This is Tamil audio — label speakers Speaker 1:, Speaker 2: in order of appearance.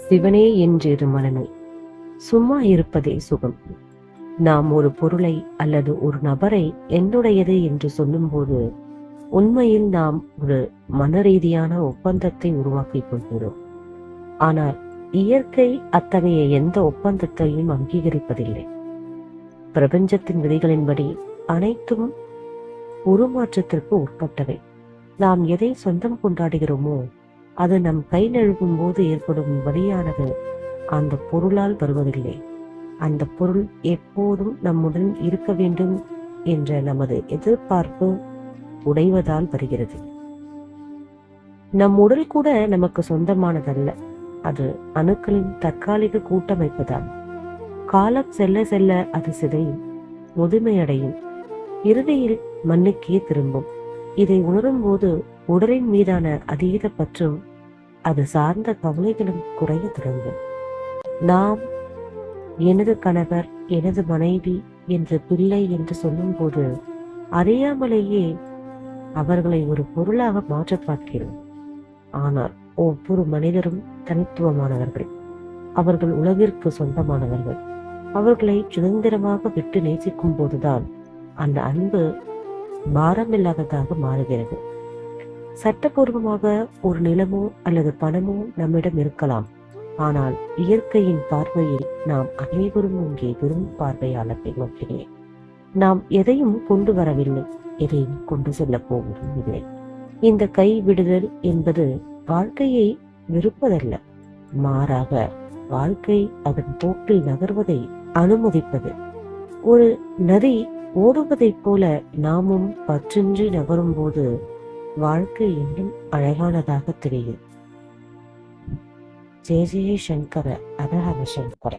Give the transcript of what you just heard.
Speaker 1: சிவனே என்றிரு மனமே, சும்மா இருப்பதே சுகம். நாம் ஒரு பொருளை அல்லது ஒரு நபரை என்னுடையது என்று சொல்லும்போது உண்மையில் நாம் ஒரு மனரீதியான ஒப்பந்தத்தை உருவாக்கிக் கொள்கிறோம். ஆனால் இயற்கை அத்தகைய எந்த ஒப்பந்தத்தையும் அங்கீகரிப்பதில்லை. பிரபஞ்சத்தின் விதிகளின்படி அனைத்தும் உருமாற்றத்திற்கு உட்பட்டவை. நாம் எதை சொந்தம் கொண்டாடுகிறோமோ அது நம் கை நழுவும் போது ஏற்படும் வழியானது அந்த பொருளால் வருவதில்லை. அந்த பொருள் எப்போதும் நம்முடன் இருக்க வேண்டும் என்ற நமது எதிர்பார்ப்பு உடைவதால் வருகிறது. நம் உடல் கூட நமக்கு சொந்தமானதல்ல. அது அணுக்களின் தற்காலிக கூட்டமைப்புதான். காலம் செல்ல செல்ல அது சிதையும், முதுமையடையும், இறுதியில் மண்ணுக்கே திரும்பும். இதை உணரும் போது உடலின் மீதான அதீத பற்றும் அது சார்ந்த கவலைகளும் குறைய தொடங்கும். நாம் எனது கணவர், எனது மனைவி, என்று பிள்ளை என்று சொல்லும் போது அறியாமலேயே அவர்களை ஒரு பொருளாக மாற்ற பார்க்கிறோம். ஆனால் ஒவ்வொரு மனிதரும் தனித்துவமானவர்கள். அவர்கள் உலகிற்கு சொந்தமானவர்கள். அவர்களை சுதந்திரமாக விட்டு நேசிக்கும் போதுதான் அந்த அன்பு பாரமில்லாததாக மாறுகிறது. சட்டபூர்வமாக ஒரு நிலமோ அல்லது பணமோ நம்மிடம் இருக்கலாம். ஆனால் இயற்கையின் பார்வையில் நாம் அனைவரும் இங்கே வெறும் பார்வையாளர்கள் மட்டுமே. நாம் எதையும் கொண்டு வரவில்லை, எதையும் கொண்டு செல்ல போவதும் இல்லை. இந்த கைவிடுதல் என்பது வாழ்க்கையை வெறுப்பதல்ல, மாறாக வாழ்க்கை அதன் போக்கில் நகர்வதை அனுமதிப்பது. ஒரு நதி ஓடுவதைப் போல நாமும் பற்றின்றி நகரும் போது வாழ்க்கை இன்னும் அழகானதாக தெரியும். ஜெய ஜெய சங்கர, ஹர ஹர சங்கர.